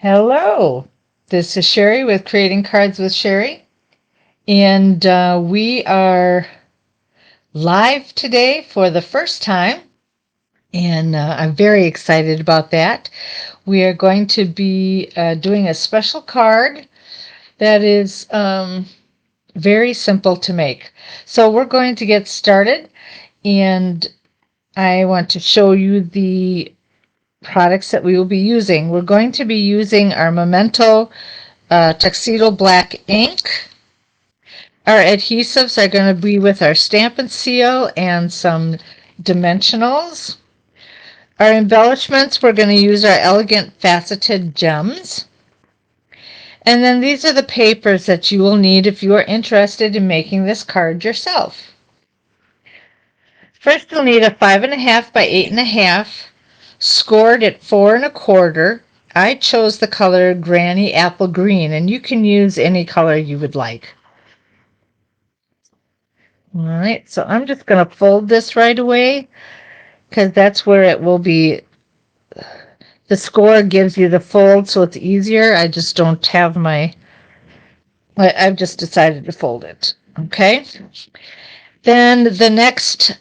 Hello, this is Sherry with Creating Cards with Sherry, and we are live today for the first time, and I'm very excited about that. We are going to be doing a special card that is very simple to make. So we're going to get started, and I want to show you the products that we will be using. We're going to be using our Memento Tuxedo Black ink. Our adhesives are going to be with our Stamp and Seal and some dimensionals. Our embellishments, we're going to use our Elegant Faceted Gems. And then these are the papers that you will need if you are interested in making this card yourself. First, you'll need a 5.5 by 8.5, scored at 4 1/4. I chose the color Granny Apple Green, and you can use any color you would like. All right, so I'm just going to fold this right away because that's where it will be. The score gives you the fold, so it's easier. I just don't have I've just decided to fold it. Okay. Then the next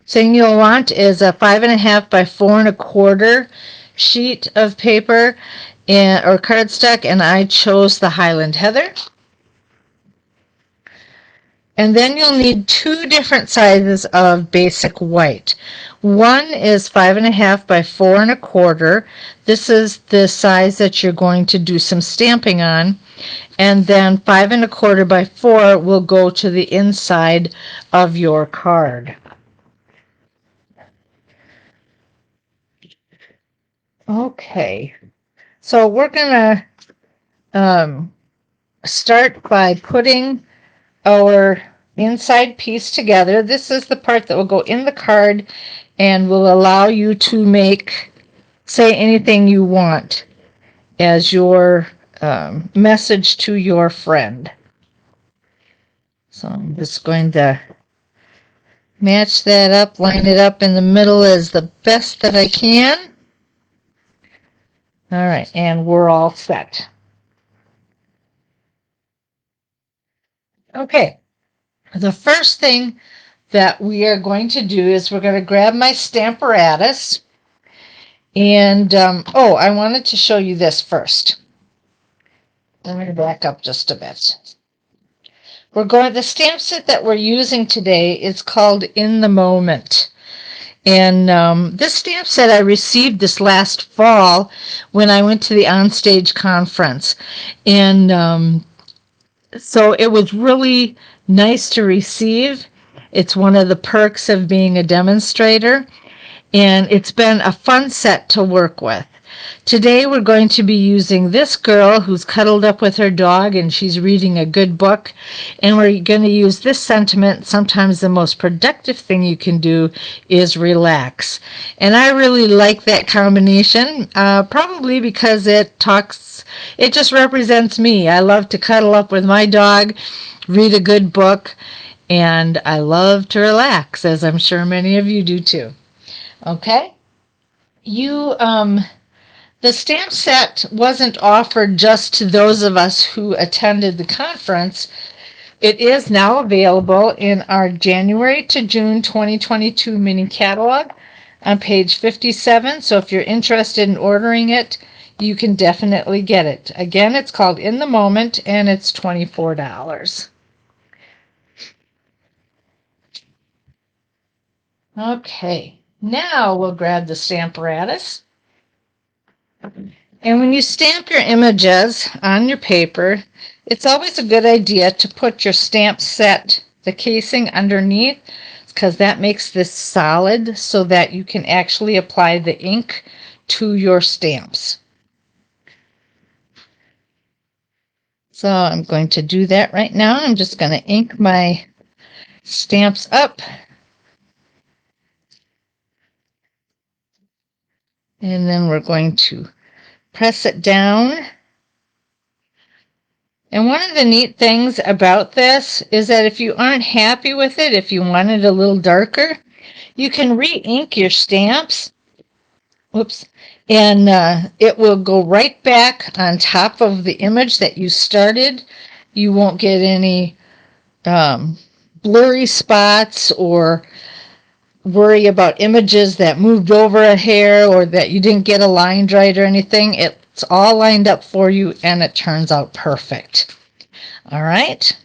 thing you'll want is a 5.5 by 4 1/4 sheet of paper or cardstock, and I chose the Highland Heather. And then you'll need two different sizes of basic white. One is 5.5 by 4 1/4. This is the size that you're going to do some stamping on. And then 5 1/4 by 4 will go to the inside of your card. Okay, so we're going to start by putting our inside piece together. This is the part that will go in the card and will allow you to say anything you want as your message to your friend. So I'm just going to match that up, line it up in the middle as the best that I can. All right, and we're all set. Okay, the first thing that we are going to do is we're going to grab my Stamparatus, and I wanted to show you this first. I'm going to back up just a bit. The stamp set that we're using today is called In the Moment. And this stamp set I received this last fall when I went to the Onstage conference. And so it was really nice to receive. It's one of the perks of being a demonstrator, and it's been a fun set to work with. Today we're going to be using this girl who's cuddled up with her dog and she's reading a good book, and we're going to use this sentiment. Sometimes the most productive thing you can do is relax, and I really like that combination, probably because it just represents me. I love to cuddle up with my dog, read a good book, and I love to relax, as I'm sure many of you do too. Okay? The stamp set wasn't offered just to those of us who attended the conference. It is now available in our January to June 2022 mini catalog on page 57. So if you're interested in ordering it, you can definitely get it. Again, it's called In the Moment, and it's $24. Okay, now we'll grab the Stamparatus. And when you stamp your images on your paper, it's always a good idea to put your stamp set, the casing, underneath, because that makes this solid so that you can actually apply the ink to your stamps. So I'm going to do that right now. I'm just going to ink my stamps up. And then we're going to press it down. And one of the neat things about this is that if you aren't happy with it, if you want it a little darker, you can re-ink your stamps Whoops. And it will go right back on top of the image that you started. You won't get any blurry spots or worry about images that moved over a hair or that you didn't get aligned right or anything. It's all lined up for you and it turns out perfect. All right.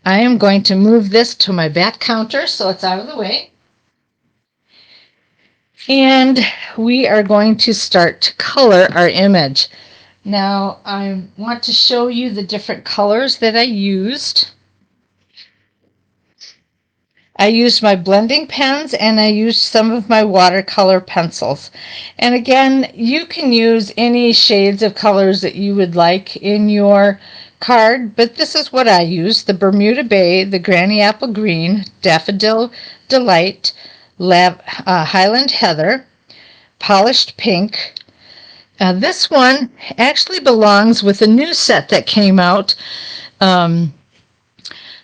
I am going to move this to my back counter so it's out of the way. And we are going to start to color our image. Now I want to show you the different colors that I used. I used my blending pens and I used some of my watercolor pencils. And again, you can use any shades of colors that you would like in your card, but this is what I used: the Bermuda Bay, the Granny Apple Green, Daffodil Delight, Highland Heather, Polished Pink. This one actually belongs with a new set that came out.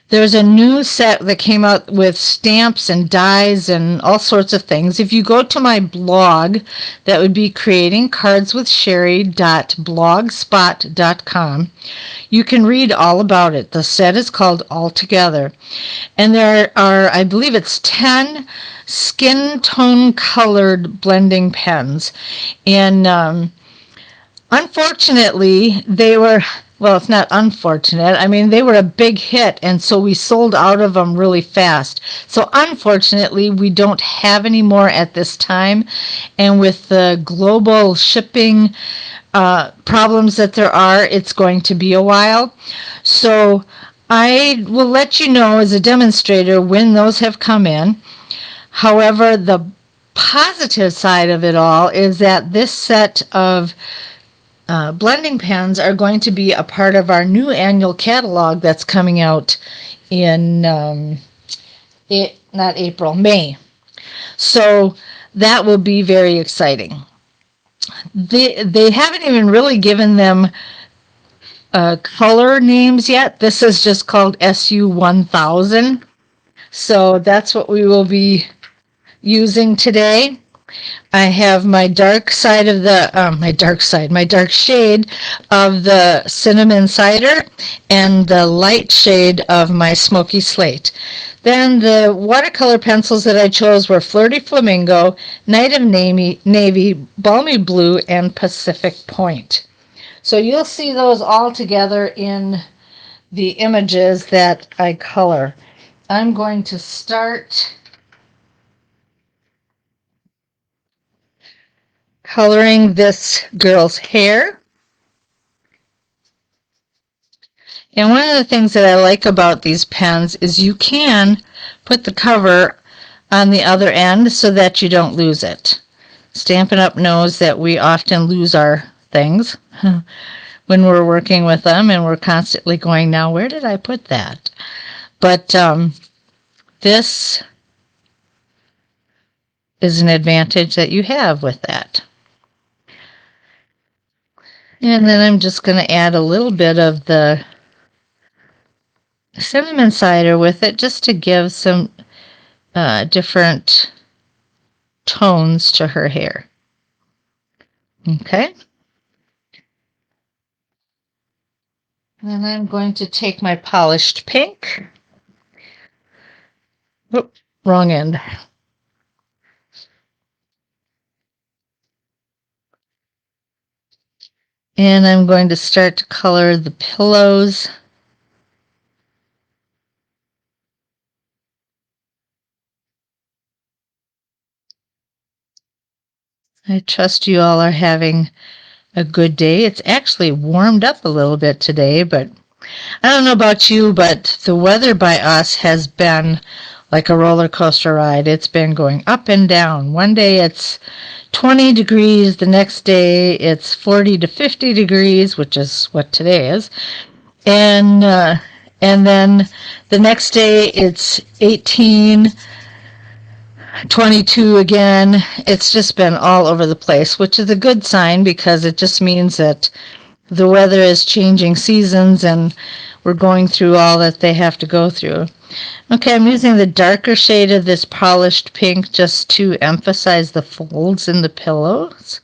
There's a new set that came out with stamps and dies and all sorts of things. If you go to my blog, that would be creatingcardswithsherry.blogspot.com, you can read all about it. The set is called All Together. And there are, I believe it's 10 skin tone colored blending pens. And unfortunately, they were... Well, it's not unfortunate. I mean, they were a big hit, and so we sold out of them really fast. So unfortunately, we don't have any more at this time. And with the global shipping problems that there are, it's going to be a while. So I will let you know as a demonstrator when those have come in. However, the positive side of it all is that this set of blending pens are going to be a part of our new annual catalog that's coming out in May. So that will be very exciting. They haven't even really given them color names yet. This is just called SU1000. So that's what we will be using today. I have my dark side of the, my dark shade of the cinnamon cider and the light shade of my smoky slate. Then the watercolor pencils that I chose were Flirty Flamingo, Night of Navy, Balmy Blue, and Pacific Point. So you'll see those all together in the images that I color. I'm going to start coloring this girl's hair. And one of the things that I like about these pens is you can put the cover on the other end so that you don't lose it. Stampin' Up! Knows that we often lose our things when we're working with them, and we're constantly going, now where did I put that? But this is an advantage that you have with that. And then I'm just going to add a little bit of the cinnamon cider with it just to give some different tones to her hair. Okay. And I'm going to take my polished pink. Oop, wrong end. And I'm going to start to color the pillows. I trust you all are having a good day. It's actually warmed up a little bit today, but I don't know about you, but the weather by us has been like a roller coaster ride. It's been going up and down. One day it's 20 degrees, the next day it's 40 to 50 degrees, which is what today is. And then the next day it's 18, 22 again. It's just been all over the place, which is a good sign because it just means that the weather is changing seasons and we're going through all that they have to go through. Okay, I'm using the darker shade of this polished pink just to emphasize the folds in the pillows.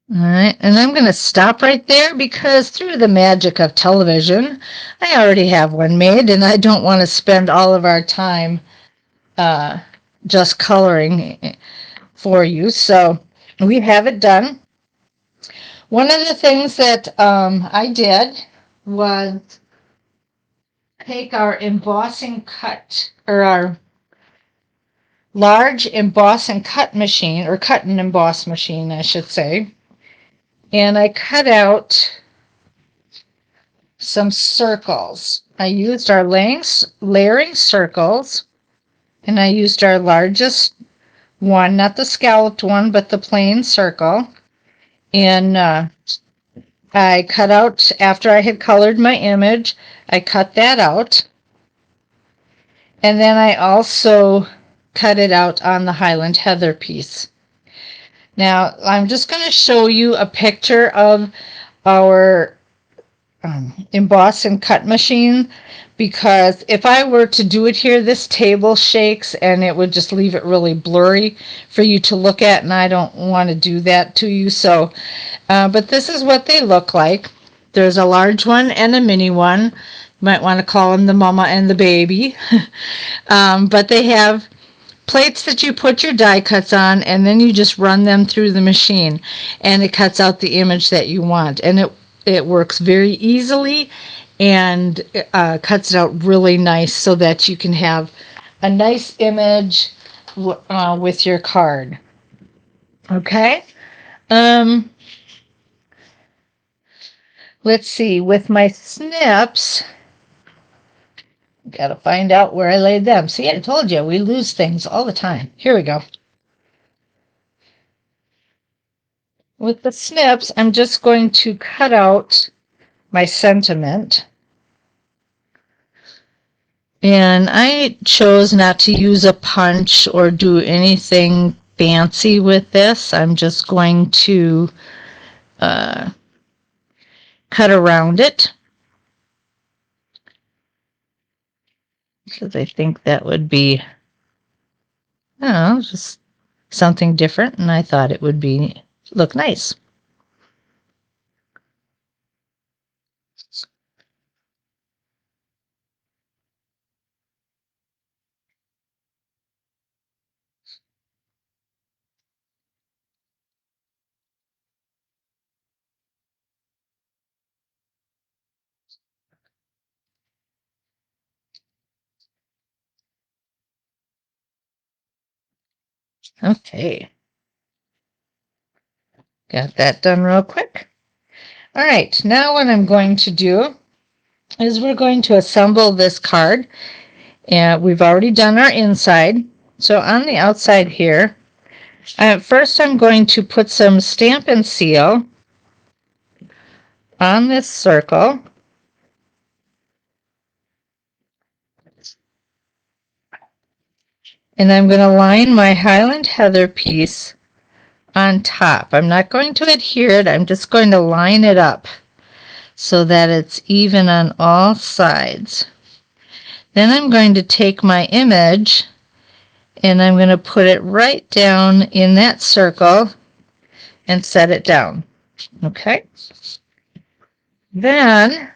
All right, and I'm going to stop right there because through the magic of television, I already have one made, and I don't want to spend all of our time uh, just coloring for you. So we have it done. One of the things that I did was take our embossing cut, or our large emboss and cut machine, or cut and emboss machine, I should say, and I cut out some circles. I used our layering circles, and I used our largest one, not the scalloped one, but the plain circle. And I cut out, after I had colored my image, I cut that out. And then I also cut it out on the Highland Heather piece. Now, I'm just going to show you a picture of our emboss and cut machine, because if I were to do it here, this table shakes and it would just leave it really blurry for you to look at, and I don't want to do that to you. So, but this is what they look like. There's a large one and a mini one. You might want to call them the mama and the baby. But they have plates that you put your die cuts on, and then you just run them through the machine, and it cuts out the image that you want. And it works very easily, and cuts it out really nice so that you can have a nice image with your card. Okay. Let's see. With my snips, got to find out where I laid them. See, I told you, we lose things all the time. Here we go. With the snips, I'm just going to cut out my sentiment. And I chose not to use a punch or do anything fancy with this. I'm just going to cut around it, because I think that would be, I don't know, just something different, and I thought it would look nice. Okay. Got that done real quick. All right, now what I'm going to do is we're going to assemble this card. And we've already done our inside. So on the outside here, first I'm going to put some Stamp and Seal on this circle. And I'm going to line my Highland Heather piece on top. I'm not going to adhere it, I'm just going to line it up so that it's even on all sides. Then I'm going to take my image and I'm going to put it right down in that circle and set it down. Okay. Then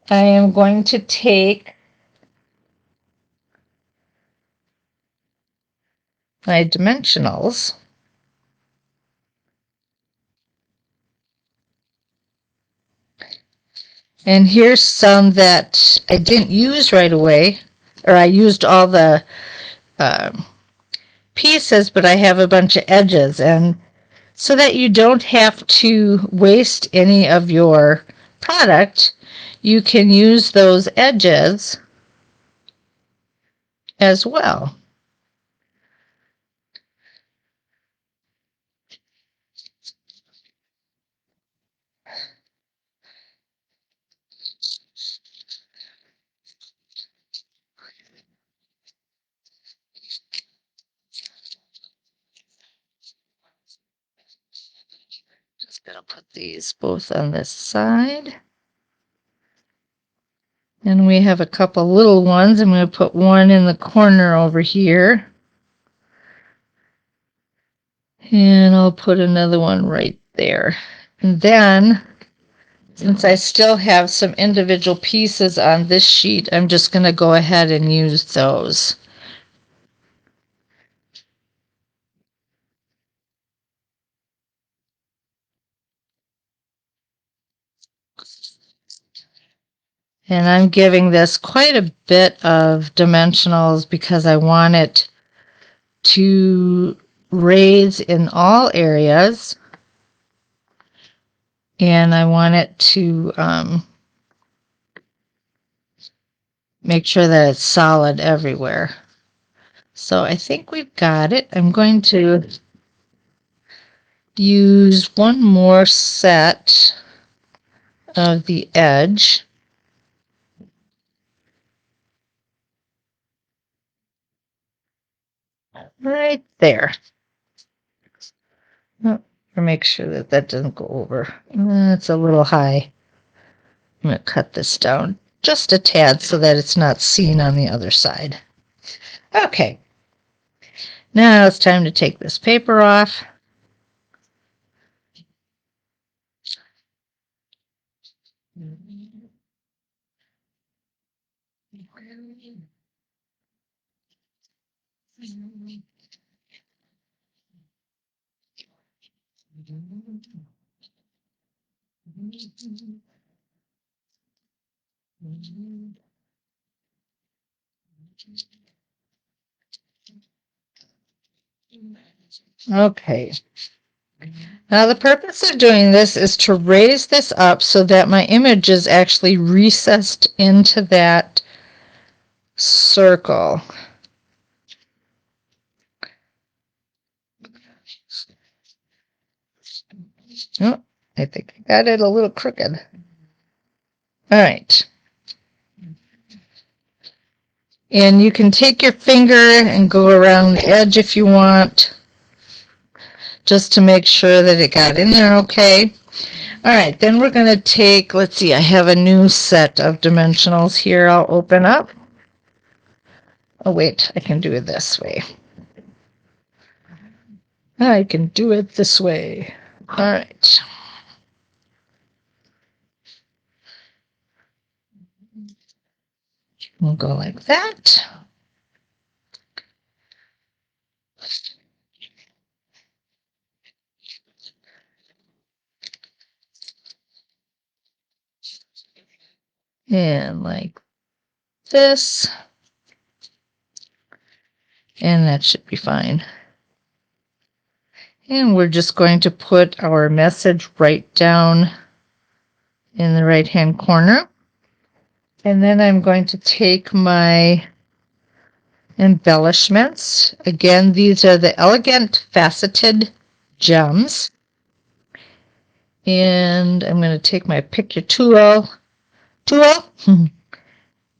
I am going to take my dimensionals and here's some that I didn't use right away, or I used all the pieces, but I have a bunch of edges, and so that you don't have to waste any of your product, you can use those edges as well. Just gonna put these both on this side. And we have a couple little ones. I'm going to put one in the corner over here. And I'll put another one right there. And then, since I still have some individual pieces on this sheet, I'm just going to go ahead and use those. And I'm giving this quite a bit of dimensionals because I want it to raise in all areas. And I want it to make sure that it's solid everywhere. So I think we've got it. I'm going to use one more set of the edge. Right there. Oh, or make sure that that doesn't go over. It's a little high. I'm going to cut this down just a tad so that it's not seen on the other side. Okay. Now it's time to take this paper off. Okay. Now the purpose of doing this is to raise this up so that my image is actually recessed into that circle. Oh, I think I got it a little crooked. All right. And you can take your finger and go around the edge if you want, just to make sure that it got in there okay. All right, then we're going to take, let's see, I have a new set of dimensionals here I'll open up. Oh, wait, I can do it this way. I can do it this way. All right. We'll go like that. And like this. And that should be fine. And we're just going to put our message right down in the right-hand corner. And then I'm going to take my embellishments. Again, these are the elegant faceted gems. And I'm going to take my pick your tool,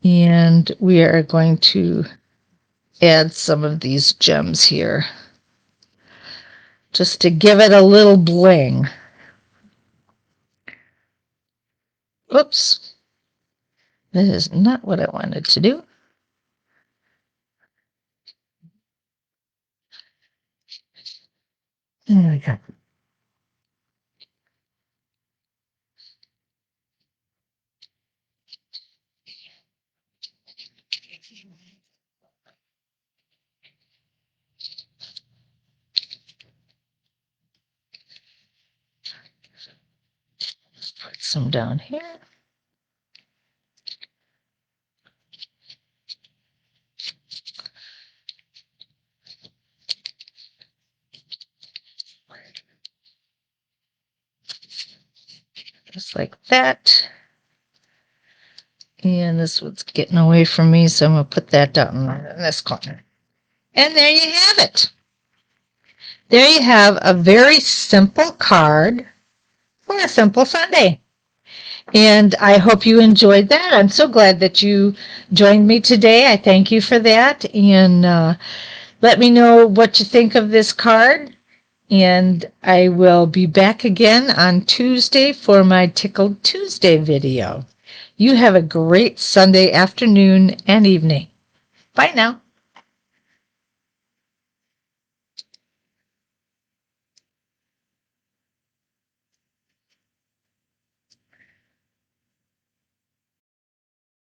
and we are going to add some of these gems here just to give it a little bling. Oops, that is not what I wanted to do. There we go. Put some down here. Just like that. And this one's getting away from me, so I'm going to put that down in this corner. And there you have it. There you have a very simple card for a simple Sunday. And I hope you enjoyed that. I'm so glad that you joined me today. I thank you for that. And let me know what you think of this card. And I will be back again on Tuesday for my Tickled Tuesday video. You have a great Sunday afternoon and evening. Bye now.